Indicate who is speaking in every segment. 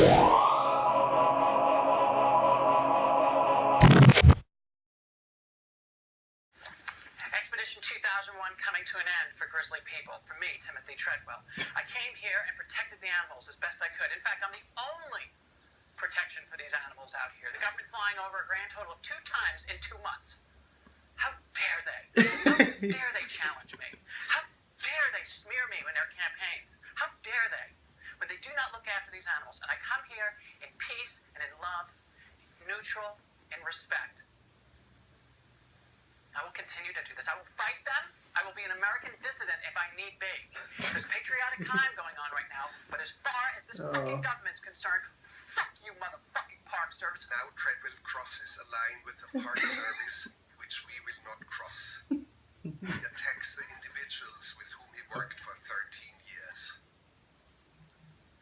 Speaker 1: Expedition 2001 coming to an end for grizzly people. For me, Timothy Treadwell. I came here and protected the animals as best I could. In fact, I'm the only protection for these animals out here. The government flying over a grand total of 2 times in 2 months. How dare they? How dare they challenge me? How dare they smear me in their campaigns? How dare they? When they do not look after these animals. And I come here in peace and in love, neutral, in respect. I will continue to do this. I will fight them. I will be an American dissident if I need be. There's patriotic time going on right now, but as far as this fucking government's concerned, fuck you, motherfucking Park Service.
Speaker 2: Now Treadwell crosses a line with the Park Service, which we will not cross. He attacks the individuals with whom he worked for 13 years.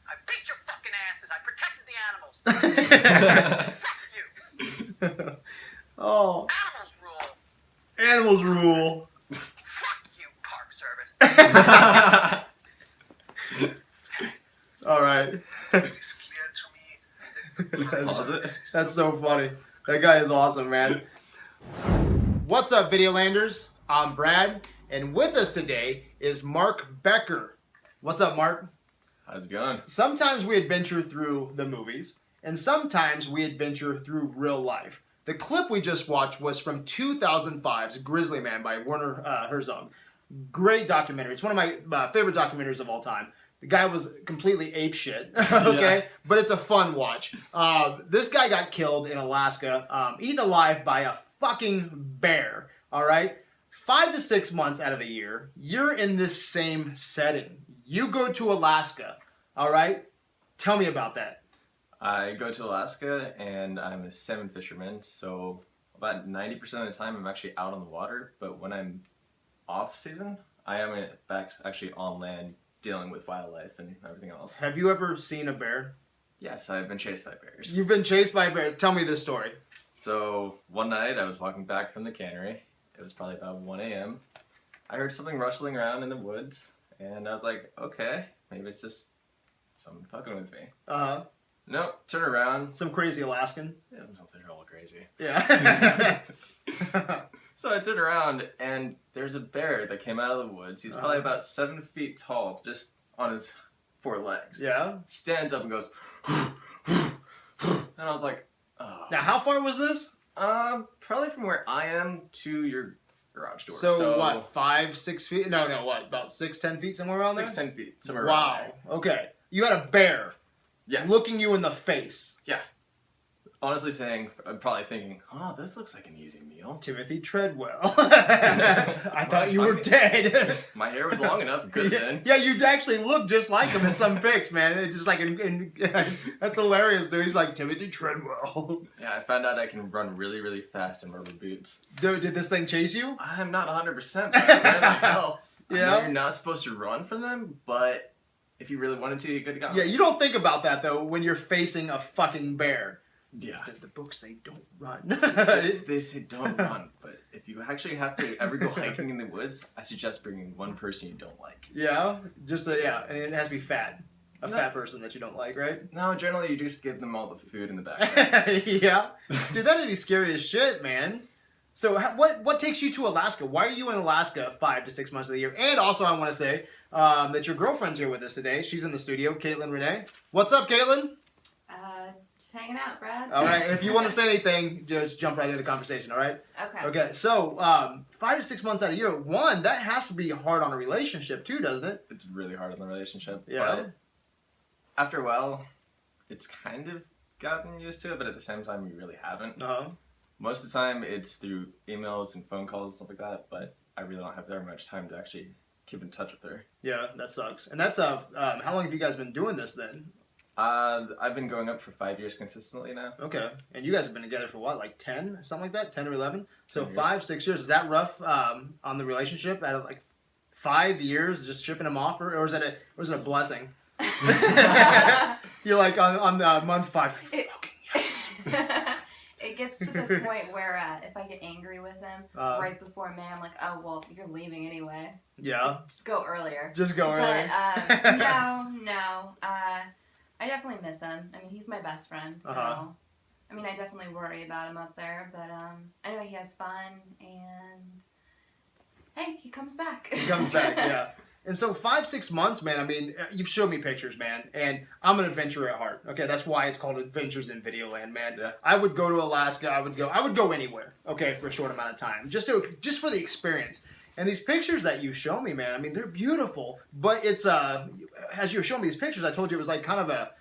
Speaker 1: I beat your fucking asses. I protected the animals. Fuck you.
Speaker 3: Oh.
Speaker 1: Animals rule.
Speaker 3: Animals rule.
Speaker 1: Fuck you, Park Service.
Speaker 3: All right.
Speaker 2: It is clear to me that the Park Service is
Speaker 3: That's so funny. That guy is awesome, man. What's up, Videolanders? I'm Brad, and with us today is Mark Becker. What's up, Mark?
Speaker 4: How's it going?
Speaker 3: Sometimes we adventure through the movies, and sometimes we adventure through real life. The clip we just watched was from 2005's Grizzly Man by Werner Herzog. Great documentary. It's one of my favorite documentaries of all time. The guy was completely apeshit, okay? Yeah. But it's a fun watch. This guy got killed in Alaska, eaten alive by a fucking bear, all right? 5 to 6 months out of the year, you're in this same setting. You go to Alaska, all right? Tell me about that.
Speaker 4: I go to Alaska and I'm a salmon fisherman, so about 90% of the time I'm actually out on the water, but when I'm off season, I am back actually on land dealing with wildlife and everything else.
Speaker 3: Have you ever seen a bear?
Speaker 4: Yes, I've been chased by bears.
Speaker 3: You've been chased by a bear. Tell me this story.
Speaker 4: So one night I was walking back from the cannery. It was probably about 1 a.m. I heard something rustling around in the woods, and I was like, okay, maybe it's just someone fucking with me.
Speaker 3: Uh-huh.
Speaker 4: Nope, turn around.
Speaker 3: Some crazy Alaskan.
Speaker 4: Yeah, they're all crazy.
Speaker 3: Yeah.
Speaker 4: So I turned around, and there's a bear that came out of the woods. He's probably about 7 feet tall, just on his 4 legs.
Speaker 3: Yeah.
Speaker 4: Stands up and goes, and I was like, oh.
Speaker 3: Now, how far was this?
Speaker 4: Probably from where I am to your garage door.
Speaker 3: So what, 5, 6 feet? No, what, about 6, 10 feet, somewhere around there?
Speaker 4: 6, 10 feet, somewhere around there.
Speaker 3: Wow, okay. You had a bear.
Speaker 4: Yeah.
Speaker 3: Looking you in the face.
Speaker 4: Yeah. Honestly saying, I'm probably thinking, oh, this looks like an easy meal.
Speaker 3: Timothy Treadwell. I thought you were dead.
Speaker 4: My hair was long enough, good then.
Speaker 3: Yeah, you actually look just like him in some pics, man. It's just like, that's hilarious, dude. He's like, Timothy Treadwell.
Speaker 4: Yeah, I found out I can run really, really fast in rubber boots.
Speaker 3: Dude, did this thing chase you?
Speaker 4: I'm not 100%, but I ran like hell.
Speaker 3: Yeah.
Speaker 4: I know you're not supposed to run from them, but if you really wanted to, you could have gone.
Speaker 3: Yeah, you don't think about that, though, when you're facing a fucking bear.
Speaker 4: Yeah.
Speaker 3: The books say don't run.
Speaker 4: They say don't run, but if you actually have to ever go hiking in the woods, I suggest bringing one person you don't like.
Speaker 3: Yeah? Yeah, and it has to be fat. Fat person that you don't like, right?
Speaker 4: No, generally you just give them all the food in the back.
Speaker 3: Yeah? Dude, that'd be scary as shit, man. So what takes you to Alaska? Why are you in Alaska 5 to 6 months of the year? And also I want to say that your girlfriend's here with us today. She's in the studio, Caitlin Renee. What's up, Caitlin?
Speaker 5: Just hanging out, Brad.
Speaker 3: All right, if you want to say anything, just jump right into the conversation, all right?
Speaker 5: Okay.
Speaker 3: Okay, so 5 to 6 months out of the year, one, that has to be hard on a relationship too, doesn't it?
Speaker 4: It's really hard on the relationship.
Speaker 3: Yeah.
Speaker 4: But after a while, it's kind of gotten used to it, but at the same time, we really haven't.
Speaker 3: Uh-huh.
Speaker 4: Most of the time, it's through emails and phone calls and stuff like that, but I really don't have very much time to actually keep in touch with her. Yeah,
Speaker 3: that sucks. And that's, how long have you guys been doing this then?
Speaker 4: I've been going up for 5 years consistently now.
Speaker 3: Okay. And you guys have been together for what, like 10? Something like that? 10 or 11? So 5, 6 years. Is that rough on the relationship? Out of like 5 years just shipping them off? Or is it a blessing? You're like on month 5. Fucking yes.
Speaker 5: It gets to the point where if I get angry with him right before May, I'm like, oh, well, you're leaving anyway. Just go earlier.
Speaker 3: Just go earlier.
Speaker 5: But no. I definitely miss him. I mean, he's my best friend, so I mean, I definitely worry about him up there. But I know he has fun, and hey, he comes back.
Speaker 3: He comes back, yeah. And so 5-6 months, man. I mean, you've showed me pictures, man, and I'm an adventurer at heart. Okay, that's why it's called Adventures in Videoland, man.
Speaker 4: Yeah.
Speaker 3: I would go to Alaska. I would go anywhere. Okay, for a short amount of time, just for the experience. And these pictures that you show me, man. I mean, they're beautiful, but it's as you were showing me these pictures, I told you it was like kind of a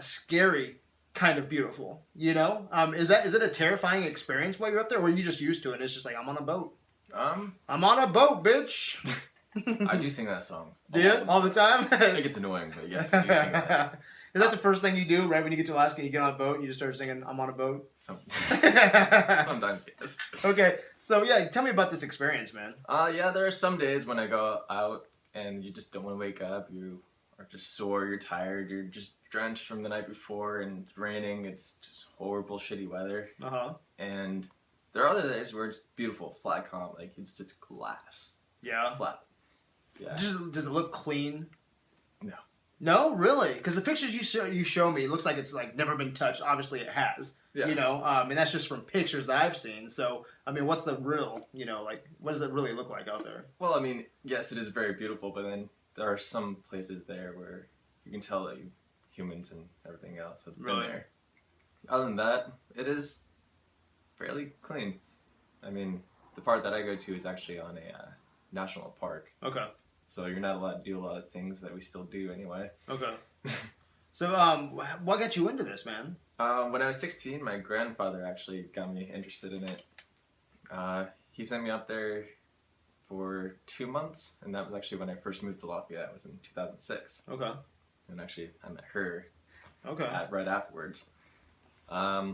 Speaker 3: scary kind of beautiful. You know, is it a terrifying experience while you're up there, or are you just used to it? It's just like I'm on a boat. I'm on a boat, bitch.
Speaker 4: I do sing that song.
Speaker 3: Do you? All the time?
Speaker 4: I think it's annoying, but yes, I do sing that.
Speaker 3: Is that the first thing you do right when you get to Alaska? You get on a boat and you just start singing, I'm on a boat?
Speaker 4: Sometimes, yes.
Speaker 3: Okay, so yeah, tell me about this experience, man.
Speaker 4: Yeah, there are some days when I go out and you just don't want to wake up. You are just sore, you're tired, you're just drenched from the night before and it's raining. It's just horrible, shitty weather. And there are other days where it's beautiful, flat calm, like it's just glass.
Speaker 3: Yeah.
Speaker 4: Flat. Yeah.
Speaker 3: Does it look clean?
Speaker 4: No.
Speaker 3: No, really? Because the pictures you show me, it looks like it's like never been touched. Obviously, it has.
Speaker 4: Yeah.
Speaker 3: You know, and that's just from pictures that I've seen. So, I mean, what's the real? You know, like what does it really look like out there?
Speaker 4: Well, I mean, yes, it is very beautiful, but then there are some places there where you can tell that humans and everything else have been there. Other than that, it is fairly clean. I mean, the part that I go to is actually on a national park.
Speaker 3: Okay.
Speaker 4: So you're not allowed to do a lot of things that we still do anyway.
Speaker 3: Okay. So, what got you into this, man?
Speaker 4: When I was 16, my grandfather actually got me interested in it. He sent me up there for 2 months, and that was actually when I first moved to Lafayette. It was in 2006.
Speaker 3: Okay.
Speaker 4: And actually, I met her
Speaker 3: Okay.
Speaker 4: right afterwards. I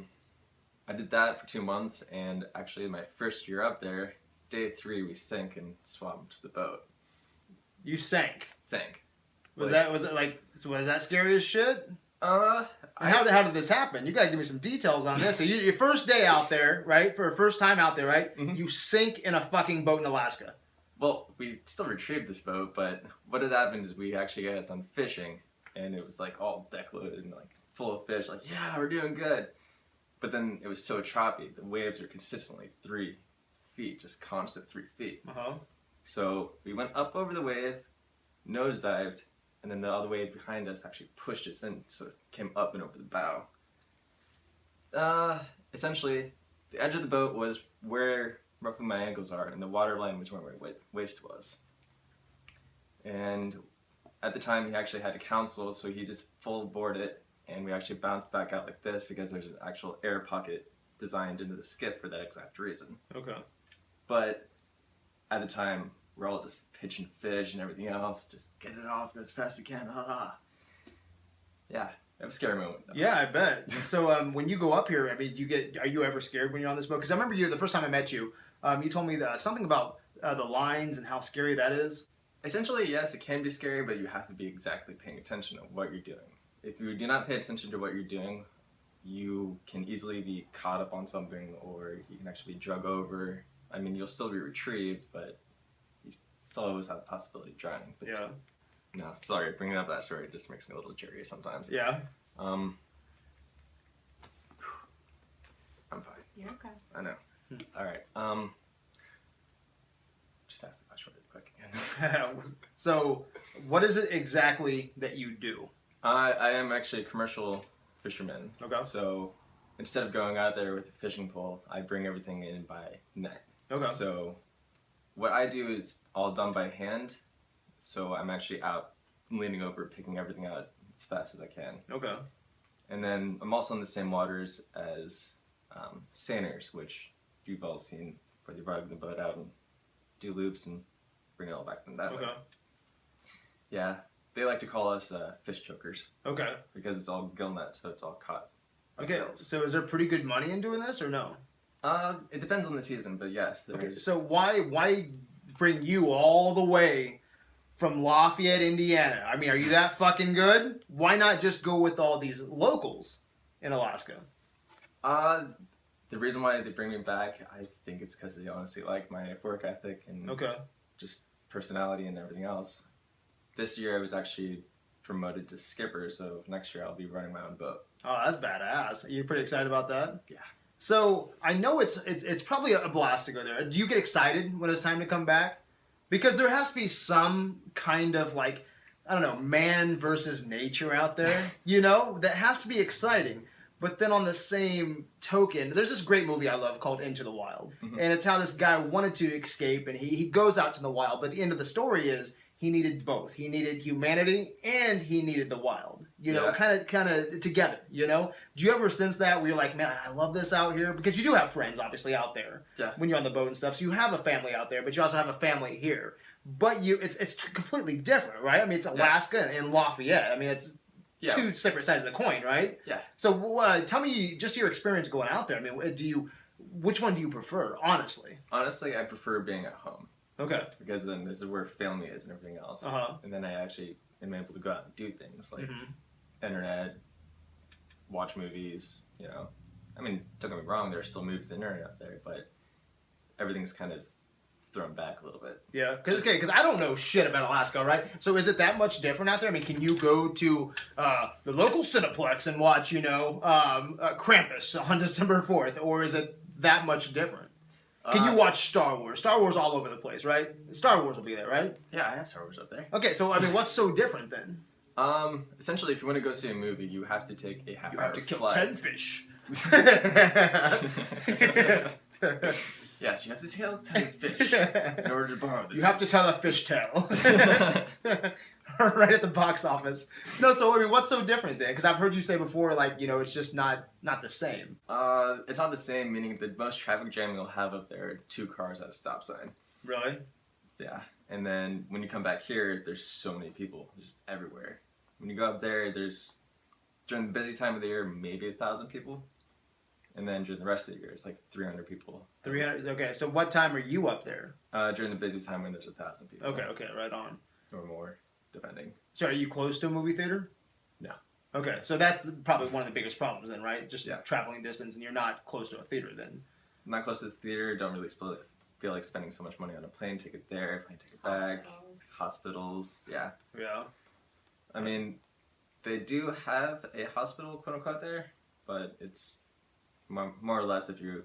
Speaker 4: did that for 2 months, and actually my first year up there, day 3, we sank and swam to the boat.
Speaker 3: You sank.
Speaker 4: Sank.
Speaker 3: Was that scary as shit?
Speaker 4: How
Speaker 3: did this happen? You gotta give me some details on this. So your first day out there, right? For a first time out there, right?
Speaker 4: Mm-hmm.
Speaker 3: You sink in a fucking boat in Alaska.
Speaker 4: Well, we still retrieved this boat, but what had happened is we actually got done fishing, and it was like all deck loaded and like full of fish. Like, yeah, we're doing good. But then it was so choppy. The waves are consistently 3 feet, just constant 3 feet. So we went up over the wave, nosedived, and then the other wave behind us actually pushed us in, so it came up and over the bow. Essentially, the edge of the boat was where roughly my ankles are, and the water line was where my waist was. And at the time, he actually had a counsel, so he just full board it, and we actually bounced back out like this because there's an actual air pocket designed into the skiff for that exact reason.
Speaker 3: Okay.
Speaker 4: But at the time, we're all just pitching fish and everything else. Just get it off as fast as you can. Yeah, it was a scary moment.
Speaker 3: Yeah, I bet. So when you go up here, I mean, are you ever scared when you're on this boat? Because I remember the first time I met you, you told me something about the lines and how scary that is.
Speaker 4: Essentially, yes, it can be scary, but you have to be exactly paying attention to what you're doing. If you do not pay attention to what you're doing, you can easily be caught up on something, or you can actually be drug over. I mean, you'll still be retrieved, but you still always have the possibility of drowning. But
Speaker 3: Yeah.
Speaker 4: No, sorry, bringing up that story just makes me a little jittery sometimes.
Speaker 3: Yeah.
Speaker 4: I'm fine.
Speaker 5: You're okay.
Speaker 4: I know. All right. Just ask the question really quick again.
Speaker 3: So, what is it exactly that you do?
Speaker 4: I am actually a commercial fisherman.
Speaker 3: Okay.
Speaker 4: So instead of going out there with a fishing pole, I bring everything in by net.
Speaker 3: Okay.
Speaker 4: So what I do is all done by hand. So I'm actually out leaning over, picking everything out as fast as I can.
Speaker 3: Okay.
Speaker 4: And then I'm also in the same waters as seiners, which you've all seen, where they rug the boat out and do loops and bring it all back in that way.
Speaker 3: Okay.
Speaker 4: Yeah, they like to call us fish chokers.
Speaker 3: Okay.
Speaker 4: Because it's all gill net, so it's all caught.
Speaker 3: Okay. So is there pretty good money in doing this or no?
Speaker 4: It depends on the season, but yes.
Speaker 3: Okay. So why bring you all the way from Lafayette, Indiana? I mean, are you that fucking good? Why not just go with all these locals in Alaska?
Speaker 4: The reason why they bring me back, I think it's because they honestly like my work ethic and
Speaker 3: Okay.
Speaker 4: just personality and everything else. This year I was actually promoted to skipper, so next year I'll be running my own boat.
Speaker 3: Oh, that's badass. You're pretty excited about that?
Speaker 4: Yeah.
Speaker 3: So I know it's probably a blast to go there. Do you get excited when it's time to come back? Because there has to be some kind of like, I don't know, man versus nature out there, you know, that has to be exciting. But then on the same token, there's this great movie I love called Into the Wild.
Speaker 4: Mhm.
Speaker 3: And it's how this guy wanted to escape and he goes out to the wild. But the end of the story is he needed both. He needed humanity and he needed the wild. You know,
Speaker 4: Yeah.
Speaker 3: kind of together, you know? Do you ever sense that where you're like, man, I love this out here? Because you do have friends, obviously, out there
Speaker 4: Yeah.
Speaker 3: when you're on the boat and stuff. So you have a family out there, but you also have a family here. But it's completely different, right? I mean, it's Alaska and Lafayette. I mean, it's
Speaker 4: Yeah.
Speaker 3: two separate sides of the coin, right?
Speaker 4: Yeah.
Speaker 3: So tell me just your experience going out there. I mean, which one do you prefer, honestly?
Speaker 4: Honestly, I prefer being at home
Speaker 3: Okay.
Speaker 4: because then this is where family is and everything else.
Speaker 3: Uh-huh.
Speaker 4: And then I actually am able to go out and do things like
Speaker 3: Mhm.
Speaker 4: internet, watch movies, you know. I mean, don't get me wrong, there are still movies on the internet out there, but everything's kind of thrown back a little bit.
Speaker 3: Yeah, because I don't know shit about Alaska, right? So is it that much different out there? I mean, can you go to the local Cineplex and watch, you know, Krampus on December 4th, or is it that much different? Can you watch Star Wars? Star Wars all over the place, right? Star Wars will be there, right?
Speaker 4: Yeah, I have Star Wars up there.
Speaker 3: Okay, so I mean, what's so different then?
Speaker 4: Essentially, if you want to go see a movie, you have to take a half-hour
Speaker 3: You have to kill
Speaker 4: flight.
Speaker 3: 10 fish.
Speaker 4: Yes, you have to kill 10 fish in order to borrow this.
Speaker 3: You have to tell a fish tale. Right at the box office. No, so I mean, what's so different then? Because I've heard you say before, like, you know, it's just not the same.
Speaker 4: It's not the same, meaning the most traffic jam you'll have up there are 2 cars at a stop sign.
Speaker 3: Really?
Speaker 4: Yeah. And then when you come back here, there's so many people just everywhere. When you go up there, there's, during the busy time of the year, maybe 1,000 people. And then during the rest of the year, it's like 300 people.
Speaker 3: 300. Okay, so what time are you up there?
Speaker 4: During the busy time when there's 1,000 people.
Speaker 3: Okay, right on.
Speaker 4: Or more, depending.
Speaker 3: So are you close to a movie theater?
Speaker 4: No.
Speaker 3: Okay, so that's probably one of the biggest problems then, right? Just
Speaker 4: Yeah.
Speaker 3: traveling distance, and you're not close to a theater then.
Speaker 4: I'm not close to the theater, don't really feel like spending so much money on a plane ticket there, plane ticket back, hospitals, yeah.
Speaker 3: Yeah.
Speaker 4: I mean, they do have a hospital, quote unquote, there, but it's more or less if you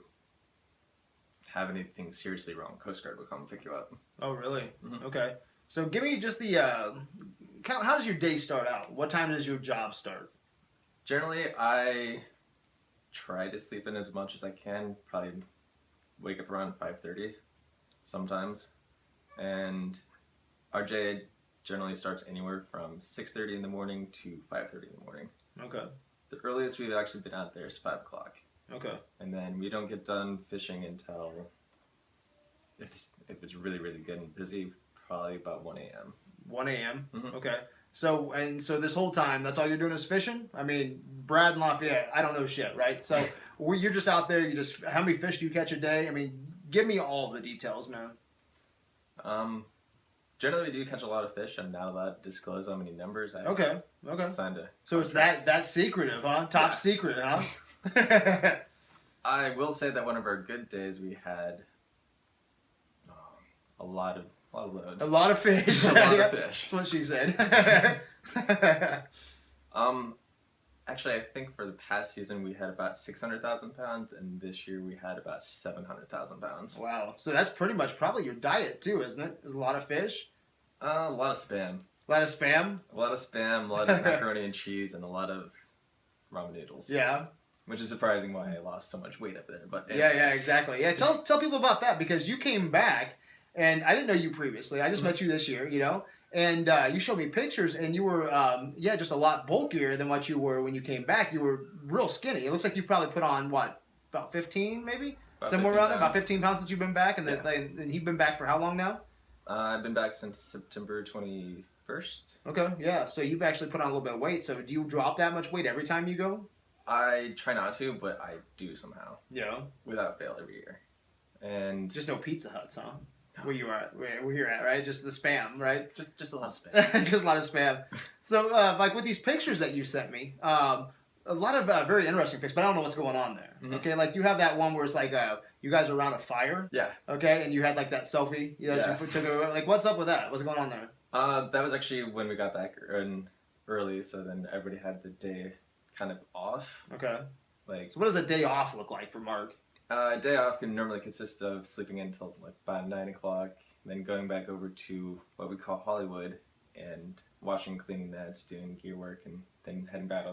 Speaker 4: have anything seriously wrong, Coast Guard will come pick you up.
Speaker 3: Oh, really?
Speaker 4: Mhm.
Speaker 3: Okay. So give me just the, how does your day start out? What time does your job start?
Speaker 4: Generally, I try to sleep in as much as I can, probably wake up around 5:30 sometimes, and our day generally starts anywhere from 6:30 in the morning to 5:30 in the morning.
Speaker 3: Okay.
Speaker 4: The earliest we've actually been out there is 5 o'clock.
Speaker 3: Okay.
Speaker 4: And then we don't get done fishing until, if it's really, really good and busy, probably about 1 a.m.
Speaker 3: 1 a.m.
Speaker 4: Mhm.
Speaker 3: Okay. So this whole time, that's all you're doing is fishing? I mean, Brad and Lafayette, I don't know shit, right? So you're just out there. How many fish do you catch a day? I mean, give me all the details, man.
Speaker 4: Generally, we do catch a lot of fish. I'm not allowed to disclose how many numbers I
Speaker 3: Okay.
Speaker 4: signed a
Speaker 3: So it's
Speaker 4: contract.
Speaker 3: that secretive, huh? Top
Speaker 4: Yeah.
Speaker 3: secret, huh?
Speaker 4: I will say that one of our good days we had a lot of loads.
Speaker 3: A lot of fish.
Speaker 4: A lot
Speaker 3: Yeah,
Speaker 4: of fish.
Speaker 3: that's what she said.
Speaker 4: Actually, I think for the past season we had about 600,000 pounds, and this year we had about 700,000 pounds.
Speaker 3: Wow. So that's pretty much probably your diet too, isn't it? Is a lot of fish,
Speaker 4: A lot of spam.
Speaker 3: a lot of spam.
Speaker 4: A lot of spam, a lot of macaroni and cheese, and a lot of ramen noodles.
Speaker 3: Yeah.
Speaker 4: Which is surprising why I lost so much weight up there. But
Speaker 3: Yeah, exactly. Yeah, tell people about that because you came back, and I didn't know you previously. I just met you this year, you know, and you showed me pictures, and you were, just a lot bulkier than what you were when you came back. You were real skinny. It looks like you probably put on, what, about 15 maybe?
Speaker 4: About
Speaker 3: Somewhere
Speaker 4: 15
Speaker 3: around there? About
Speaker 4: pounds.
Speaker 3: 15 pounds since you've been back, and,
Speaker 4: Yeah.
Speaker 3: and you've been back for how long now?
Speaker 4: I've been back since September 21st.
Speaker 3: Okay, yeah. So you've actually put on a little bit of weight. So do you drop that much weight every time you go?
Speaker 4: I try not to, but I do somehow,
Speaker 3: Yeah.
Speaker 4: without fail, every year. And
Speaker 3: Just no Pizza Huts, huh?
Speaker 4: No.
Speaker 3: Where you are at, where you're at, right? Just the spam, right?
Speaker 4: just a lot of spam.
Speaker 3: Just a lot of spam. So, like with these pictures that you sent me, a lot of very interesting pictures, but I don't know what's going on there.
Speaker 4: Mhm.
Speaker 3: Okay, like you have that one where it's like you guys are around a fire.
Speaker 4: Yeah.
Speaker 3: Okay, and you had like that selfie that
Speaker 4: Yeah.
Speaker 3: you took. Like, what's up with that? What's going on there?
Speaker 4: That was actually when we got back early, so then everybody had the day kind of off.
Speaker 3: Okay.
Speaker 4: Like,
Speaker 3: So what does a day off look like for Mark?
Speaker 4: a day off can normally consist of sleeping until like about 9 o'clock, then going back over to what we call Hollywood and washing, cleaning nets, doing gear work, and then heading back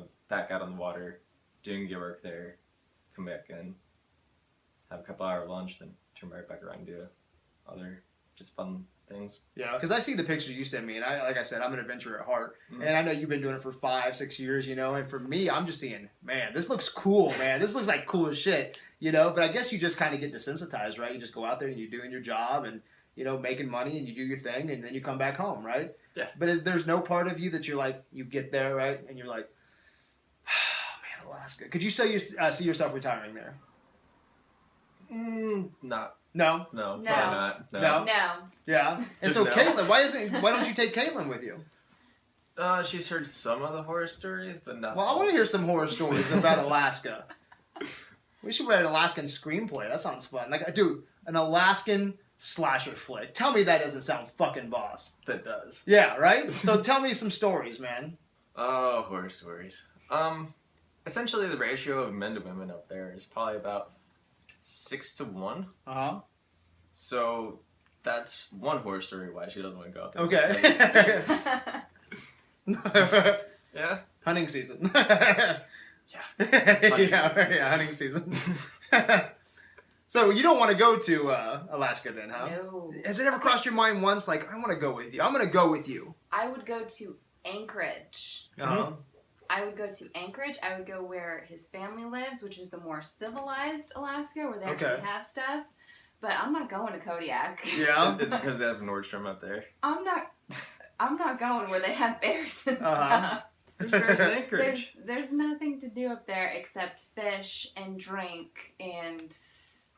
Speaker 4: out on the water, doing gear work there, come back in, have a couple hour lunch, then turn right back around and do other just fun things.
Speaker 3: Yeah, because I see the pictures you sent me, and like I said, I'm an adventurer at heart,
Speaker 4: Mhm.
Speaker 3: and I know you've been doing it for 5-6 years, and for me, I'm just seeing, man, this looks cool, man. This looks like cool as shit, But I guess you just kind of get desensitized, right? You just go out there and you're doing your job, and making money, and you do your thing, and then you come back home, right?
Speaker 4: Yeah.
Speaker 3: But there's no part of you that you're like, you get there, right, and you're like, man, Alaska. Could you see yourself retiring there?
Speaker 4: Not.
Speaker 3: No.
Speaker 4: No.
Speaker 5: No.
Speaker 4: Probably not. No.
Speaker 3: No.
Speaker 5: No.
Speaker 3: Yeah. And
Speaker 4: Just
Speaker 3: so
Speaker 4: no.
Speaker 3: Caitlin, why don't you take Caitlin with you?
Speaker 4: She's heard some of the horror stories, but not.
Speaker 3: Well, I want to hear some horror stories about Alaska. We should write an Alaskan screenplay. That sounds fun. Like, dude, an Alaskan slasher flick. Tell me that doesn't sound fucking boss.
Speaker 4: That does.
Speaker 3: Yeah, right? So tell me some stories, man.
Speaker 4: Oh, horror stories. Essentially, the ratio of men to women up there is probably about 6 to 1.
Speaker 3: Uh-huh.
Speaker 4: So that's one horror story why she doesn't want to go up there.
Speaker 3: Okay.
Speaker 4: Yeah.
Speaker 3: Hunting season.
Speaker 4: Yeah.
Speaker 3: Yeah, hunting season. So you don't want to go to Alaska then, huh?
Speaker 5: No.
Speaker 3: Has it ever crossed your mind once, like, I want to go with you? I'm going to go with you.
Speaker 5: I would go to Anchorage.
Speaker 3: Uh-huh.
Speaker 5: I would go to Anchorage. I would go where his family lives, which is the more civilized Alaska, where they
Speaker 3: Okay.
Speaker 5: actually have stuff. But I'm not going to Kodiak.
Speaker 3: Yeah.
Speaker 4: It's because they have Nordstrom up there.
Speaker 5: I'm not going where they have bears and
Speaker 3: Uh-huh.
Speaker 5: stuff.
Speaker 4: There's bears in Anchorage.
Speaker 5: There's nothing to do up there except fish and drink and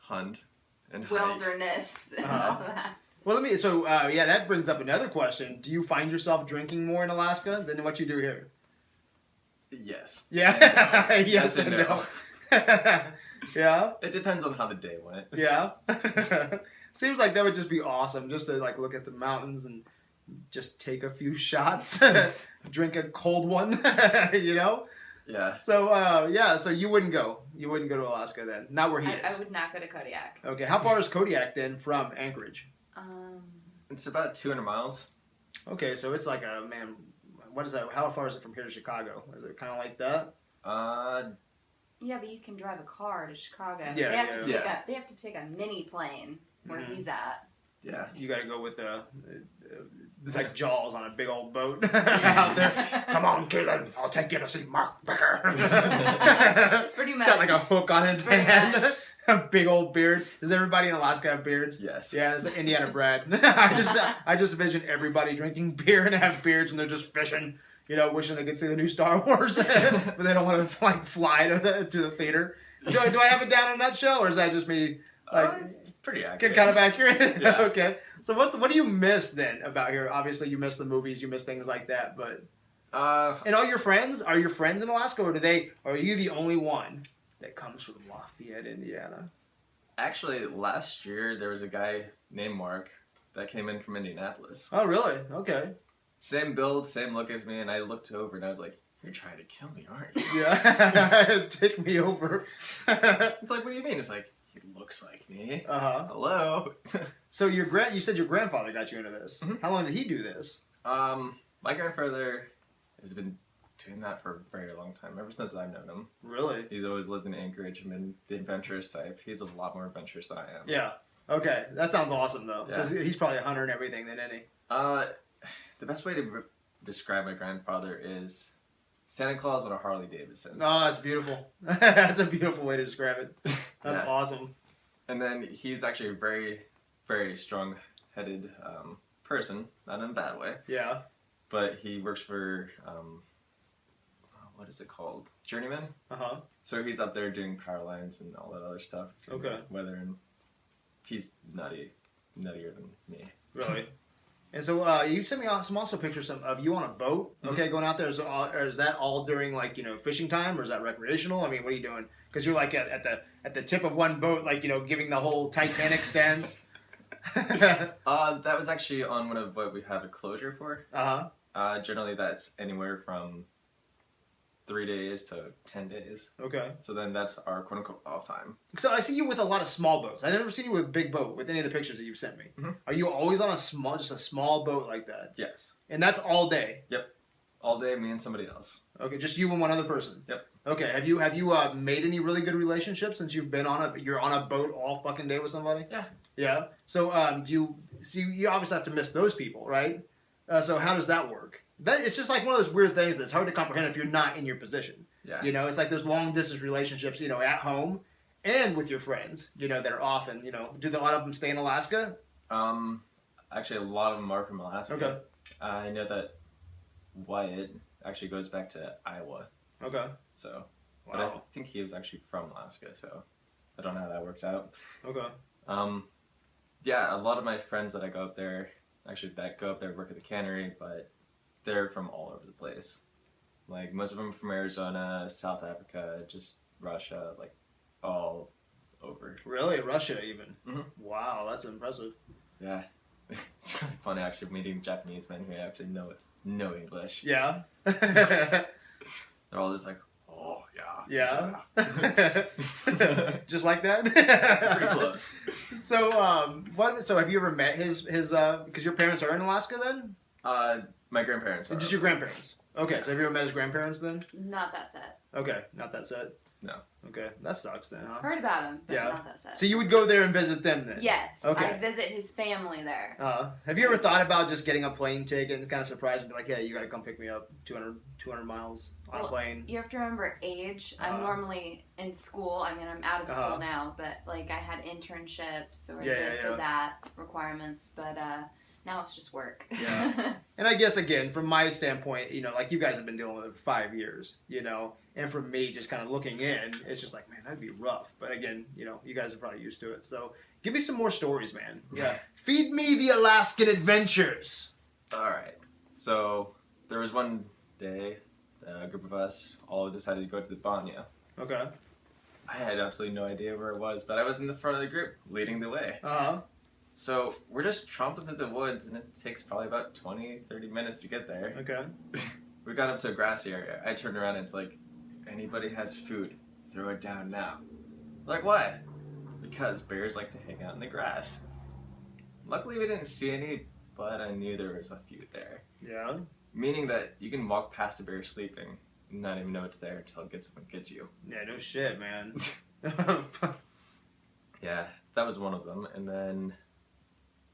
Speaker 4: Hunt and hike.
Speaker 5: wilderness and
Speaker 3: Uh-huh.
Speaker 5: all that.
Speaker 3: Well, that brings up another question. Do you find yourself drinking more in Alaska than what you do here?
Speaker 4: Yes.
Speaker 3: Yeah. Yes
Speaker 4: Yes
Speaker 3: and
Speaker 4: and
Speaker 3: no. Yeah.
Speaker 4: It depends on how the day went.
Speaker 3: Yeah. Seems like that would just be awesome, just to like look at the mountains and just take a few shots, drink a cold one,
Speaker 4: Yeah.
Speaker 3: So so you wouldn't go. You wouldn't go to Alaska then. Not where he
Speaker 5: I
Speaker 3: is.
Speaker 5: would not go to Kodiak.
Speaker 3: Okay. How far is Kodiak then from Anchorage?
Speaker 4: It's about 200 miles.
Speaker 3: Okay, so it's like what is that? How far is it from here to Chicago? Is it kind of like that?
Speaker 5: Yeah, but you can drive a car to Chicago.
Speaker 3: Yeah,
Speaker 5: They have to take a mini plane where
Speaker 3: Mhm.
Speaker 5: he's at.
Speaker 4: Yeah.
Speaker 3: You got to go with like Jaws on a big old boat out there. Come on, Caleb, I'll take you to see Mark Becker.
Speaker 5: Pretty
Speaker 3: He's
Speaker 5: much.
Speaker 3: got like a hook on his
Speaker 5: Pretty
Speaker 3: hand,
Speaker 5: much.
Speaker 3: a big old beard. Does everybody in Alaska have beards?
Speaker 4: Yes.
Speaker 3: Yeah, it's like Indiana bread. I just envision everybody drinking beer and have beards and they're just fishing, wishing they could see the new Star Wars, but they don't want to like fly to the theater. Do I have it down in a nutshell, or is that just me? Like,
Speaker 4: It's pretty accurate.
Speaker 3: kind of accurate.
Speaker 4: Yeah.
Speaker 3: Okay. So what do you miss then about here? Obviously, you miss the movies, you miss things like that. But and all your friends, are your friends in Alaska, or are you the only one that comes from Lafayette, Indiana?
Speaker 4: Actually, last year there was a guy named Mark that came in from Indianapolis.
Speaker 3: Oh, really? Okay.
Speaker 4: Same build, same look as me, and I looked over and I was like, "You're trying to kill me, aren't you?"
Speaker 3: Yeah. Take me over.
Speaker 4: It's like, "What do you mean?" It's like, "He looks like me." Hello.
Speaker 3: So you said your grandfather got you into this.
Speaker 4: Mhm.
Speaker 3: How long did he do this?
Speaker 4: My grandfather has been doing that for a very long time, ever since I've known him.
Speaker 3: Really?
Speaker 4: He's always lived in Anchorage and been the adventurous type. He's a lot more adventurous than I am.
Speaker 3: Yeah. Okay. That sounds awesome, though.
Speaker 4: Yeah.
Speaker 3: So he's probably a hunter and everything then, isn't he?
Speaker 4: The best way to describe my grandfather is Santa Claus on a Harley Davidson.
Speaker 3: Oh, that's beautiful. That's a beautiful way to describe it. That's
Speaker 4: Yeah.
Speaker 3: awesome.
Speaker 4: And then he's actually a very, very strong-headed person, not in a bad way.
Speaker 3: Yeah.
Speaker 4: But he works for, what is it called? Journeyman?
Speaker 3: Uh-huh.
Speaker 4: So he's up there doing power lines and all that other stuff.
Speaker 3: Okay.
Speaker 4: Weather, and he's nuttier than me.
Speaker 3: Really? And so you sent me some also pictures of you on a boat, okay, going out there. Is that all during like fishing time, or is that recreational? I mean, what are you doing? Because you're like at the tip of one boat, like giving the whole Titanic stance.
Speaker 4: That was actually on one of what we have a closure for.
Speaker 3: Uh-huh.
Speaker 4: Generally, that's anywhere from 3 days to 10 days.
Speaker 3: Okay.
Speaker 4: So then that's our quote unquote off time.
Speaker 3: So I see you with a lot of small boats. I never seen you with a big boat with any of the pictures that you've sent me.
Speaker 4: Mhm.
Speaker 3: Are you always on just a small boat like that?
Speaker 4: Yes.
Speaker 3: And that's all day.
Speaker 4: All day, me and somebody else.
Speaker 3: Okay, just you and one other person.
Speaker 4: Yep.
Speaker 3: Okay. Have you made any really good relationships since you've been you're on a boat all fucking day with somebody?
Speaker 4: Yeah.
Speaker 3: Yeah. So you obviously have to miss those people, right? So how does that work? It's just like one of those weird things that's hard to comprehend if you're not in your position.
Speaker 4: Yeah.
Speaker 3: You know, it's like those long distance relationships, you know, at home and with your friends, you know, that are often, you know, do a lot of them stay in Alaska?
Speaker 4: Actually, a lot of them are from Alaska.
Speaker 3: Okay.
Speaker 4: I know that Wyatt actually goes back to Iowa.
Speaker 3: Okay.
Speaker 4: So, but I
Speaker 3: Wow.
Speaker 4: think he was actually from Alaska, so I don't know how that works out.
Speaker 3: Okay.
Speaker 4: Yeah, a lot of my friends that go up there work at the cannery, but they're from all over the place. Like most of them from Arizona, South Africa, just Russia, like all over.
Speaker 3: Really? Russia even?
Speaker 4: Mhm.
Speaker 3: Wow, that's impressive.
Speaker 4: Yeah, it's really funny actually meeting Japanese men who actually know English.
Speaker 3: Yeah.
Speaker 4: They're all just like, oh yeah.
Speaker 3: Yeah. Just like that?
Speaker 4: Pretty close.
Speaker 3: So, so have you ever met his, because your parents are in Alaska then?
Speaker 4: My grandparents are.
Speaker 3: Just your grandparents? Okay, so have you ever met his grandparents then?
Speaker 5: Not that set.
Speaker 3: Okay, not that set?
Speaker 4: No.
Speaker 3: Okay, that sucks then, huh?
Speaker 5: Heard about him, but
Speaker 3: Yeah.
Speaker 5: not that set.
Speaker 3: So you would go there and visit them then?
Speaker 5: Yes.
Speaker 3: Okay.
Speaker 5: I visit his family there.
Speaker 3: Have you ever thought about just getting a plane ticket and kind of surprised and be like, hey, you got to come pick me up 200 miles on a
Speaker 5: Well,
Speaker 3: plane?
Speaker 5: You have to remember age. I'm normally in school. I mean, I'm out of school now, but like I had internships or this or that requirements, but now it's just work.
Speaker 3: Yeah. And I guess, again, from my standpoint, you know, like you guys have been dealing with it for 5 years, you know, and for me, just kind of looking in, it's just like, man, that'd be rough. But again, you know, you guys are probably used to it. So give me some more stories, man. Yeah. Feed me the Alaskan adventures.
Speaker 4: All right. So there was one day, a group of us all decided to go to the Banya.
Speaker 3: Okay.
Speaker 4: I had absolutely no idea where it was, but I was in the front of the group, leading the way.
Speaker 3: Uh-huh.
Speaker 4: So we're just tromping through the woods, and it takes probably about 20, 30 minutes to get there.
Speaker 3: Okay.
Speaker 4: We got up to a grassy area. I turned around, and it's like, if anybody has food, throw it down now. Like, why? Because bears like to hang out in the grass. Luckily, we didn't see any, but I knew there was a few there.
Speaker 3: Yeah.
Speaker 4: Meaning that you can walk past a bear sleeping and not even know it's there until it gets up and gets you.
Speaker 3: Yeah, no shit, man.
Speaker 4: Yeah, that was one of them. And then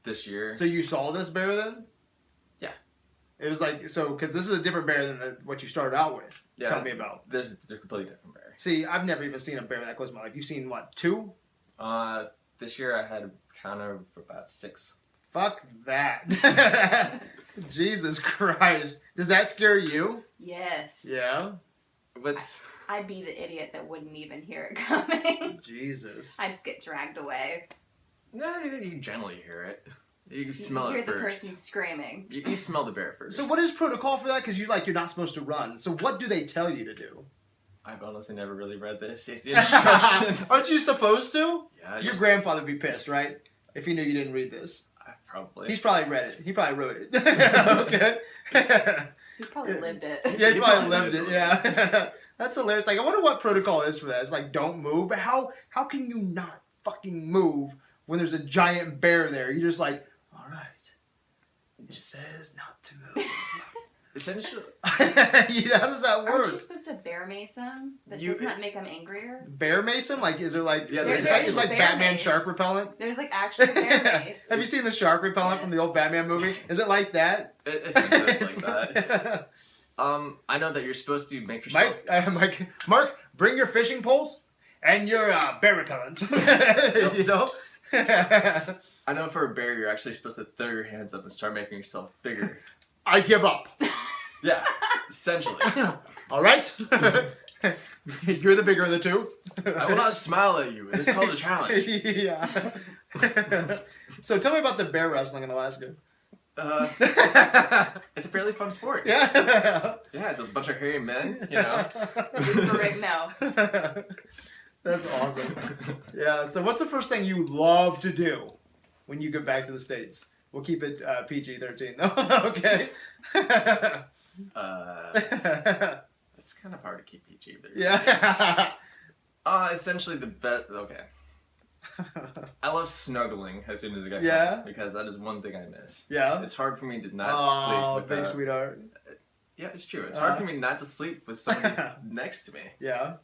Speaker 4: this year...
Speaker 3: So you saw this bear then?
Speaker 4: Yeah.
Speaker 3: It was like, so, because this is a different bear than what you started out with.
Speaker 4: Yeah,
Speaker 3: Tell me about.
Speaker 4: There's a completely different bear.
Speaker 3: See, I've never even seen a bear that close to my life. You've seen, what, 2?
Speaker 4: This year I had a counter of about 6.
Speaker 3: Fuck that. Jesus Christ. Does that scare you?
Speaker 5: Yes.
Speaker 3: Yeah.
Speaker 4: What's...
Speaker 5: I'd be the idiot that wouldn't even hear it coming.
Speaker 3: Jesus.
Speaker 5: I'd just get dragged away.
Speaker 4: No, you generally hear it. You smell
Speaker 5: You hear
Speaker 4: it
Speaker 5: the
Speaker 4: first.
Speaker 5: person screaming.
Speaker 4: You smell the bear first.
Speaker 3: So what is protocol for that? Because you're not supposed to run. So what do they tell you to do?
Speaker 4: I've honestly never really read the safety instructions.
Speaker 3: Aren't you supposed to?
Speaker 4: Yeah,
Speaker 3: Your grandfather would be pissed, right? If he knew you didn't read this.
Speaker 4: Probably.
Speaker 3: He's probably read it. He probably wrote it. Okay.
Speaker 5: He probably lived it.
Speaker 3: Yeah, he probably lived it. Yeah. That's hilarious. Like, I wonder what protocol is for that. It's like, don't move. But how can you not fucking move when there's a giant bear there? You're just like, all right. It says not to move.
Speaker 4: Essentially.
Speaker 3: How does that
Speaker 5: Aren't
Speaker 3: work?
Speaker 5: you supposed to bear mace him? But
Speaker 4: You-
Speaker 5: doesn't that make him angrier?
Speaker 3: Bear mason? Like, is there like...
Speaker 4: Yeah,
Speaker 3: it's
Speaker 4: there's
Speaker 3: like
Speaker 5: bear
Speaker 3: Batman
Speaker 5: mace.
Speaker 3: shark repellent?
Speaker 5: There's like actually bear mace.
Speaker 3: Have you seen the shark repellent from the old Batman movie? Is it like that?
Speaker 4: Essentially, it's like that. I know that you're supposed to make yourself...
Speaker 3: Mark, bring your fishing poles and your bear repellent. You know?
Speaker 4: I know for a bear, you're actually supposed to throw your hands up and start making yourself bigger.
Speaker 3: I give up.
Speaker 4: Yeah, essentially.
Speaker 3: All right? You're the bigger of the two.
Speaker 4: I will not smile at you. It is called a challenge.
Speaker 3: Yeah. So tell me about the bear wrestling in Alaska.
Speaker 4: It's a fairly fun sport.
Speaker 3: Yeah.
Speaker 4: Yeah, it's a bunch of hairy men, you know.
Speaker 5: For right now.
Speaker 3: That's awesome. Yeah, so what's the first thing you love to do when you get back to the States? We'll keep it PG-13 though. Okay.
Speaker 4: It's kind of hard to keep PG.
Speaker 3: Yeah.
Speaker 4: Essentially the best. Okay. I love snuggling as soon as I get
Speaker 3: Yeah?
Speaker 4: home because that is one thing I miss.
Speaker 3: Yeah.
Speaker 4: It's hard for me to not
Speaker 3: Oh,
Speaker 4: sleep
Speaker 3: big
Speaker 4: with
Speaker 3: sweetheart.
Speaker 4: Yeah, it's true. It's hard for me not to sleep with somebody next to me.
Speaker 3: Yeah.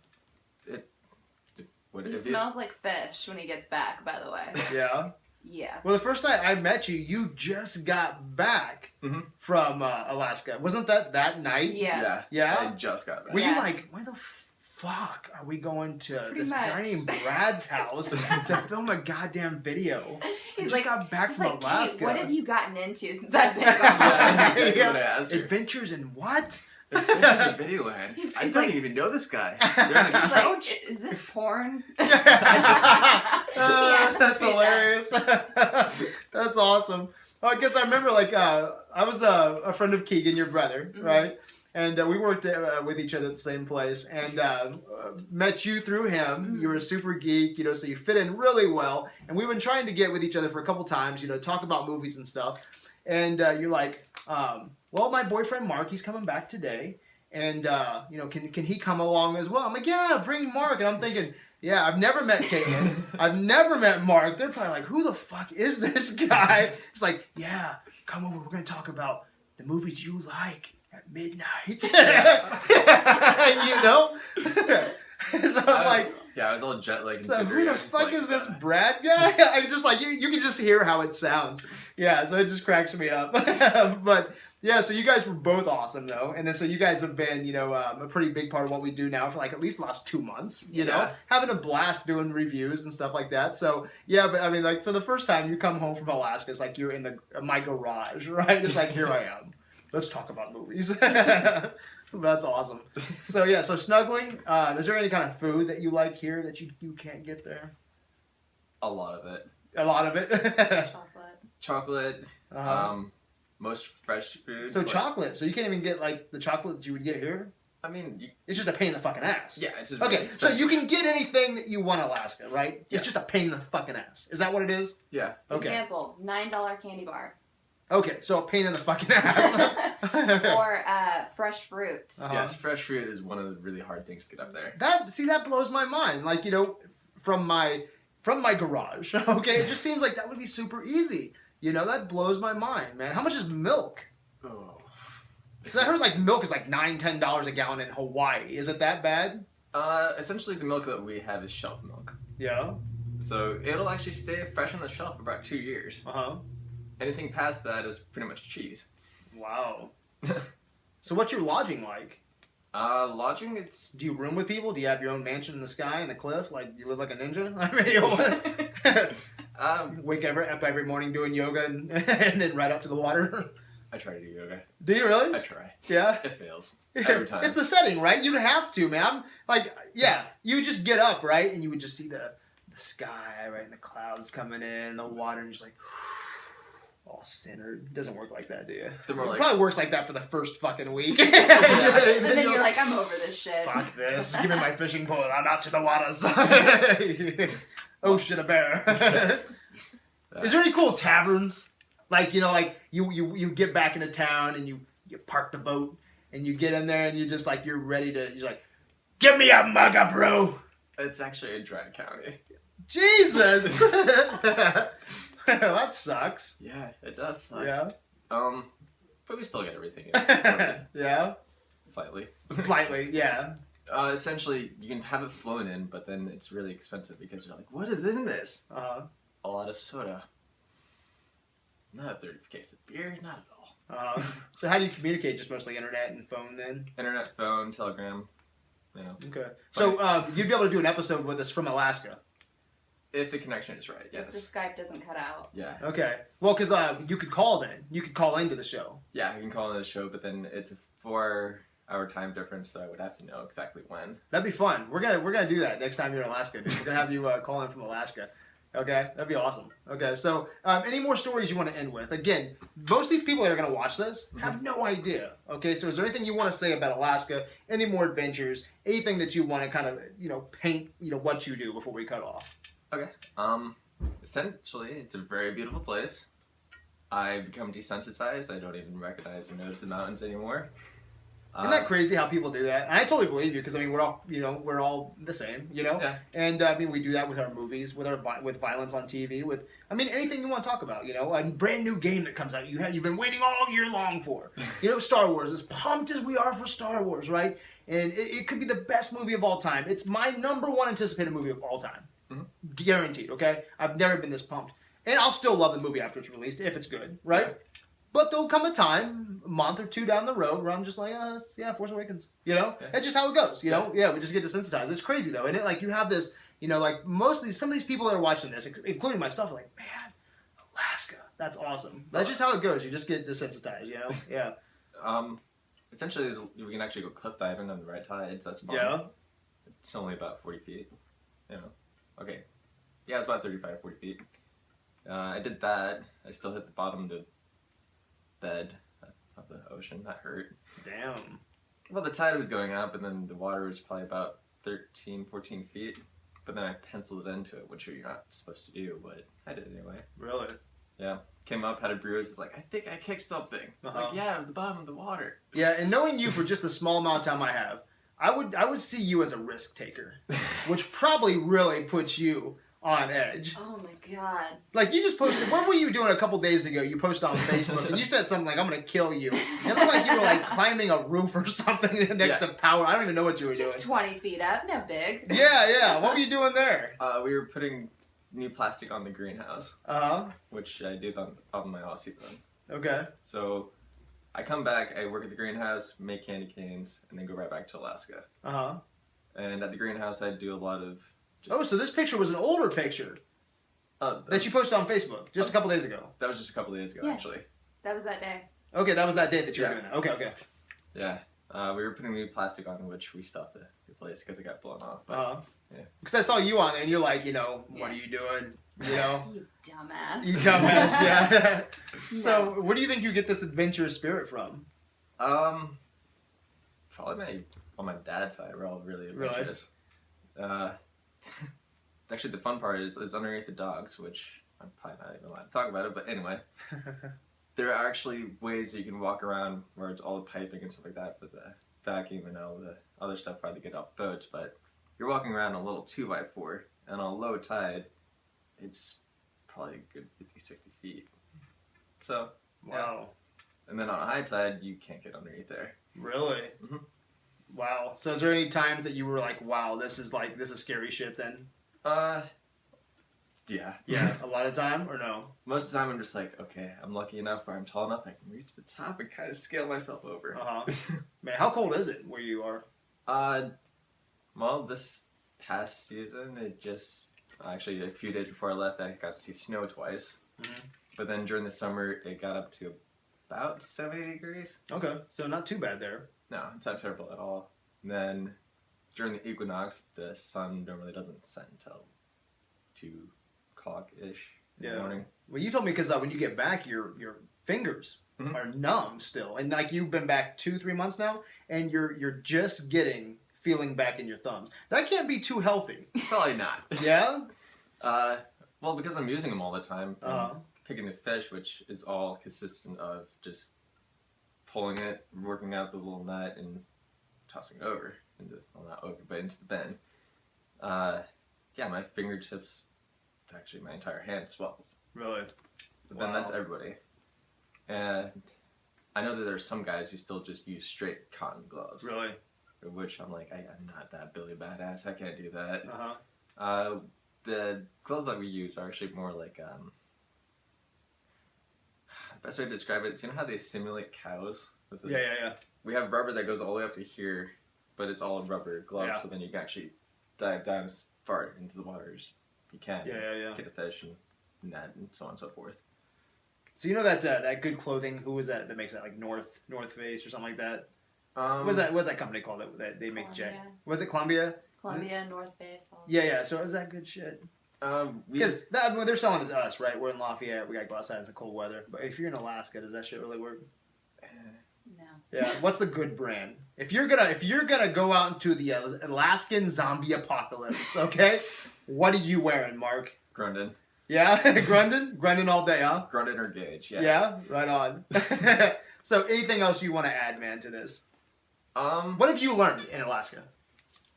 Speaker 5: He smells like fish when he gets back, by the way.
Speaker 3: Yeah.
Speaker 5: Yeah.
Speaker 3: Well, the first night I met you, you just got back from Alaska. Wasn't that night?
Speaker 5: Yeah.
Speaker 3: Yeah?
Speaker 4: I just got back.
Speaker 3: Were you like, why the fuck are we going to this guy named Brad's house to film a goddamn video? He just got back from Alaska.
Speaker 5: Kate, what have you gotten into since I've been gone?
Speaker 4: Yeah,
Speaker 3: Adventures in what?
Speaker 4: Adventures in Videoland. I don't even know this guy. There's a couch?
Speaker 5: Like, is this porn?
Speaker 3: That's hilarious. That's awesome. I guess I remember, like, I was a friend of Keegan, your brother, right? And we worked with each other at the same place, and met you through him. You were a super geek, you know, so you fit in really well. And we've been trying to get with each other for a couple times, you know, talk about movies and stuff. And you're like, well, my boyfriend Mark, he's coming back today, and you know, can he come along as well? I'm like, yeah, bring Mark. And I'm thinking, yeah, I've never met Caitlin. I've never met Mark. They're probably like, who the fuck is this guy? It's like, yeah, come over. We're gonna talk about the movies you like at midnight. You know? So I'm like,
Speaker 4: yeah, I was all jet lagged.
Speaker 3: So who the fuck is this Brad guy? I just like you can just hear how it sounds. Yeah, so it just cracks me up. But yeah, so you guys were both awesome though, and then so you guys have been, you know, a pretty big part of what we do now for like at least the last 2 months. You know, having a blast doing reviews and stuff like that. So yeah, but I mean, like, so the first time you come home from Alaska, it's like you're in my garage, right? It's like, here I am. Let's talk about movies. That's awesome. So yeah, so snuggling. Is there any kind of food that you like here that you can't get there?
Speaker 4: A lot of it.
Speaker 3: A lot of it.
Speaker 5: Chocolate.
Speaker 4: Most fresh foods.
Speaker 3: So
Speaker 4: like,
Speaker 3: chocolate. So you can't even get like the chocolate that you would get here.
Speaker 4: I mean,
Speaker 3: it's just a pain in the fucking ass.
Speaker 4: Yeah, it's just
Speaker 3: okay. So you can get anything that you want in Alaska, right?
Speaker 4: Yeah.
Speaker 3: It's just a pain in the fucking ass. Is that what it is?
Speaker 4: Yeah.
Speaker 3: Okay.
Speaker 5: Example: $9 candy bar.
Speaker 3: Okay, so a pain in the fucking ass.
Speaker 5: Or fresh fruit.
Speaker 4: Yes, fresh fruit is one of the really hard things to get up there.
Speaker 3: That blows my mind. Like, you know, from my garage. Okay, it just seems like that would be super easy. You know, that blows my mind, man. How much is milk?
Speaker 4: Oh.
Speaker 3: Because I heard like milk is like $9-10 a gallon in Hawaii. Is it that bad?
Speaker 4: Essentially the milk that we have is shelf milk.
Speaker 3: Yeah.
Speaker 4: So it'll actually stay fresh on the shelf for about 2 years. Anything past that is pretty much cheese.
Speaker 3: Wow. So what's your lodging like?
Speaker 4: Lodging, it's...
Speaker 3: Do you room with people? Do you have your own mansion in the sky, in the cliff? Like, you live like a ninja? I mean, wake up every morning doing yoga and then right up to the water?
Speaker 4: I try to do yoga.
Speaker 3: Do you really?
Speaker 4: I try.
Speaker 3: Yeah?
Speaker 4: It fails. Every time.
Speaker 3: It's the setting, right? You'd have to, man. Like, yeah, you would just get up, right? And you would just see the sky, right? And the clouds coming in, the water, and just like... all centered. It doesn't work like that, do you? It probably works like that for the first fucking week.
Speaker 5: And then you're like, I'm over this shit.
Speaker 3: Fuck this. Give me my fishing pole. I'm out to the waters. Oh shit, a bear. Is there any cool taverns? Like, you know, like you get back into town and you park the boat and you get in there and you're just like, you're like, give me a mugga, bro.
Speaker 4: It's actually a dry county.
Speaker 3: Jesus. That sucks.
Speaker 4: Yeah, it does suck.
Speaker 3: Yeah.
Speaker 4: But we still get everything.
Speaker 3: Yeah.
Speaker 4: Slightly.
Speaker 3: Slightly, yeah.
Speaker 4: Essentially, you can have it flown in, but then it's really expensive because you're like, what is in this? A lot of soda. Not a third case of beer, not at all.
Speaker 3: So how do you communicate? Just mostly internet and phone then?
Speaker 4: Internet, phone, telegram, you know.
Speaker 3: Okay. So you'd be able to do an episode with us from Alaska? If
Speaker 4: the connection is right, yes.
Speaker 5: If the Skype doesn't cut out.
Speaker 4: Yeah.
Speaker 3: Okay. Well, because you could call then. You could call into the show.
Speaker 4: Yeah, you can call into the show, but then it's a 4-hour time difference, so I would have to know exactly when.
Speaker 3: That'd be fun. We're gonna do that next time you're in Alaska, dude. We're gonna have you call in from Alaska. Okay, that'd be awesome. Okay, so any more stories you want to end with? Again, most of these people that are gonna watch this have no idea. Okay, so is there anything you want to say about Alaska? Any more adventures? Anything that you want to kind of paint what you do before we cut off?
Speaker 4: Okay. Essentially, it's a very beautiful place. I become desensitized. I don't even recognize or notice the mountains anymore.
Speaker 3: Isn't that crazy how people do that? And I totally believe you because I mean we're all the same,
Speaker 4: Yeah.
Speaker 3: And I mean we do that with our movies, with violence on TV, with anything you want to talk about, a brand new game that comes out you've been waiting all year long for, Star Wars. As pumped as we are for Star Wars, right? And it could be the best movie of all time. It's my number one anticipated movie of all time, guaranteed. Okay, I've never been this pumped, and I'll still love the movie after it's released if it's good, right? Yeah. But there'll come a time, a month or two down the road, where I'm just like, Force Awakens.
Speaker 4: Yeah.
Speaker 3: That's just how it goes. We just get desensitized. It's crazy though, and you have this, like some of these people that are watching this, including myself, are like, man, Alaska, that's awesome. That's just how it goes. You just get desensitized. Yeah.
Speaker 4: Essentially, we can actually go cliff diving on the right tide. So that's fun.
Speaker 3: Yeah.
Speaker 4: It's only about 40 feet. Okay. Yeah, it's about 35, 40 feet. I did that. I still hit the bottom of the bed of the ocean. That hurt.
Speaker 3: Damn.
Speaker 4: Well, the tide was going up, and then the water was probably about 13, 14 feet. But then I penciled it into it, which you're not supposed to do, but I did anyway.
Speaker 3: Really?
Speaker 4: Yeah. Came up, had a bruise. It's like, I think I kicked something. It's like, yeah, it was the bottom of the water.
Speaker 3: Yeah, and knowing you for just the small amount of time I have, I would see you as a risk taker, which probably really puts you on edge.
Speaker 5: Oh my god.
Speaker 3: Like you just posted, what were you doing a couple days ago? You posted on Facebook and you said something like, I'm going to kill you. It looked like you were like climbing a roof or something next to power. I don't even know what you were doing.
Speaker 5: Just 20 feet up, not big.
Speaker 3: Yeah. What were you doing there?
Speaker 4: We were putting new plastic on the greenhouse. Which I did on my off season. Okay. So I come back, I work at the greenhouse, make candy canes, and then go right back to Alaska. And at the greenhouse I do a lot of
Speaker 3: so this picture was an older picture that you posted on Facebook just a couple days ago.
Speaker 4: That was just a couple days ago, actually.
Speaker 5: That was that day.
Speaker 3: Okay, that was that day that you were doing that. Okay.
Speaker 4: Yeah. We were putting new plastic on, which we still have to replace because it got blown off. But,
Speaker 3: because I saw you on there and you're like, what are you doing?
Speaker 5: You dumbass.
Speaker 3: You dumbass, yeah. So where do you think you get this adventurous spirit from?
Speaker 4: Probably on my dad's side. We're all really adventurous. Really? Actually, the fun part is underneath the dogs, which I'm probably not even allowed to talk about it, but anyway. There are actually ways that you can walk around where it's all the piping and stuff like that for the vacuum and all the other stuff probably to get off boats, but you're walking around a little 2x4, and on low tide, it's probably a good 50, 60 feet. So,
Speaker 3: wow.
Speaker 4: And then on a high tide, you can't get underneath there.
Speaker 3: Really? Mm-hmm. Wow. So is there any times that you were like, wow, this is scary shit then?
Speaker 4: Yeah.
Speaker 3: Yeah, a lot of time or no?
Speaker 4: Most of the time I'm just like, okay, I'm lucky enough where I'm tall enough I can reach the top and kind of scale myself over.
Speaker 3: Man, how cold is it where you are?
Speaker 4: Well, this past season, actually a few days before I left, I got to see snow twice. Mm-hmm. But then during the summer, it got up to about 70 degrees.
Speaker 3: Okay, so not too bad there.
Speaker 4: No, it's not terrible at all. And then during the equinox, the sun normally doesn't set until 2 o'clock-ish in the morning.
Speaker 3: Well, you told me because when you get back, your fingers are numb still. And like you've been back 2-3 months now, and you're just feeling back in your thumbs. That can't be too healthy.
Speaker 4: Probably not.
Speaker 3: Yeah?
Speaker 4: Well, because I'm using them all the time. Picking the fish, which is all consistent of just pulling it, working out the little net, and tossing it over. Not over, but into the bin. My fingertips, actually my entire hand swells.
Speaker 3: Really?
Speaker 4: But then that's everybody. And I know that there's some guys who still just use straight cotton gloves.
Speaker 3: Really?
Speaker 4: Which I'm like, I'm not that Billy Badass, I can't do that. The gloves that we use are actually more like, best way to describe it is, you know how they simulate cows?
Speaker 3: Yeah.
Speaker 4: We have rubber that goes all the way up to here, but it's all rubber gloves, so then you can actually dive down as far into the water as you can. Get a fish and net and so on and so forth.
Speaker 3: So you know that good clothing, who was that makes that, like North Face or something like that? What's that company called that they make
Speaker 5: Columbia.
Speaker 3: Was it Columbia?
Speaker 5: Columbia, North Face.
Speaker 3: Yeah. So is that good shit? Because they're selling it to us, right? We're in Lafayette. We got to go outside in the cold weather. But if you're in Alaska, does that shit really work?
Speaker 5: No.
Speaker 3: Yeah. What's the good brand? If you're gonna go out into the Alaskan zombie apocalypse, okay? What are you wearing, Mark?
Speaker 4: Grundon.
Speaker 3: Yeah, Grundon all day, huh?
Speaker 4: Grundon or Gage, yeah.
Speaker 3: Yeah, right on. So, anything else you want to add, man, to this? What have you learned in Alaska?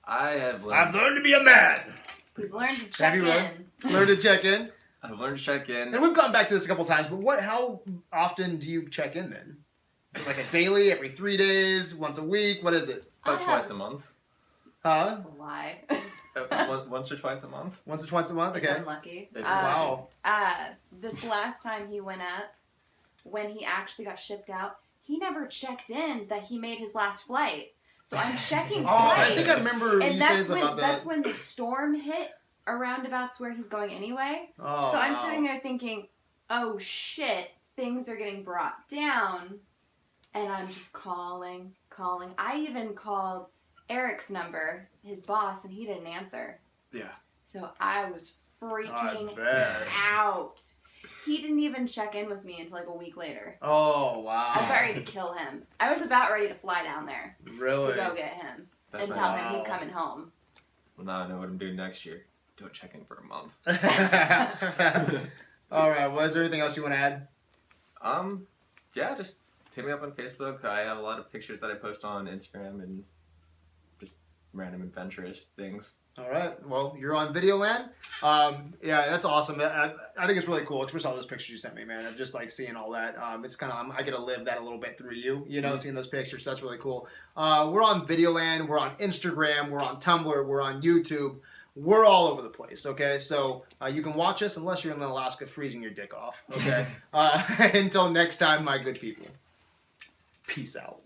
Speaker 4: I've
Speaker 3: learned to be a man.
Speaker 5: He's learned to check in.
Speaker 3: Learned to check in.
Speaker 4: I've learned to check in.
Speaker 3: And we've gone back to this a couple times, but how often do you check in then? Is it like a daily, every 3 days, once a week? What is it?
Speaker 4: About twice a month.
Speaker 3: Huh?
Speaker 5: That's a lie.
Speaker 4: Once or twice a month.
Speaker 3: Once or twice a month? Okay.
Speaker 5: If I'm lucky.
Speaker 3: Wow.
Speaker 5: This last time he went up, when he actually got shipped out, he never checked in that he made his last flight. So I'm checking flights.
Speaker 3: I think I remember you saying about that.
Speaker 5: That's when the storm hit aroundabouts where he's going anyway.
Speaker 3: Oh,
Speaker 5: so I'm sitting there thinking, oh shit, things are getting brought down. And I'm just calling. I even called Eric's number, his boss, and he didn't answer.
Speaker 4: Yeah.
Speaker 5: So I was freaking
Speaker 3: bet.
Speaker 5: out. He didn't even check in with me until like a week later.
Speaker 3: Oh, wow.
Speaker 5: I was about ready to kill him. I was about ready to fly down there.
Speaker 3: Really?
Speaker 5: To go get him. And tell him he's coming home.
Speaker 4: Well, now I know what I'm doing next year. Don't check in for a month.
Speaker 3: All right. Well, is there anything else you want to add?
Speaker 4: Yeah, just hit me up on Facebook. I have a lot of pictures that I post on Instagram and just random adventurous things.
Speaker 3: All right. Well, you're on Videoland. Yeah, that's awesome. I think it's really cool, especially all those pictures you sent me, man. I'm just like seeing all that. It's kind of I get to live that a little bit through you, seeing those pictures. So that's really cool. We're on Videoland. We're on Instagram. We're on Tumblr. We're on YouTube. We're all over the place. Okay, so you can watch us unless you're in Alaska freezing your dick off. Okay. Until next time, my good people. Peace out.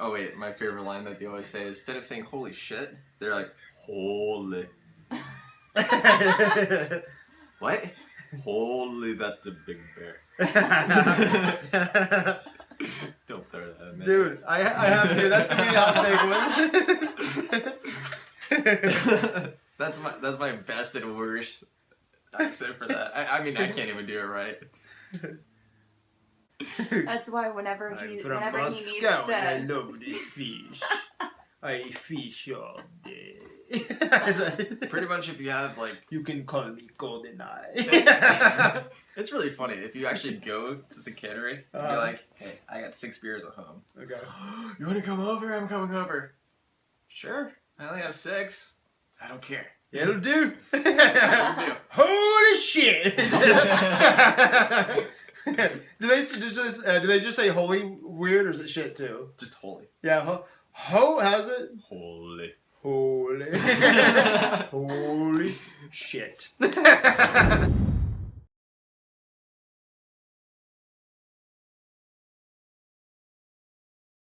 Speaker 4: Oh wait, my favorite line that they always say is instead of saying "holy shit," they're like "holy." What? Holy, that's a big bear. Don't throw that in there.
Speaker 3: Dude, I have to. That's gonna be the outtake one.
Speaker 4: That's my best and worst accent for that. I mean, I can't even do it right.
Speaker 5: That's why whenever he needs to.
Speaker 3: I love the fish. I fish all day.
Speaker 4: Pretty much, if you have like,
Speaker 3: you can call me GoldenEye.
Speaker 4: It's really funny if you actually go to the cannery. You're like, hey, I got 6 beers at home.
Speaker 3: Okay.
Speaker 4: You want to come over? I'm coming over. Sure. I only have 6. I don't care.
Speaker 3: It'll do. Holy shit! Do they just say holy weird or is it shit too?
Speaker 4: Just holy.
Speaker 3: Yeah. How's it?
Speaker 4: Holy.
Speaker 3: Holy. Holy shit.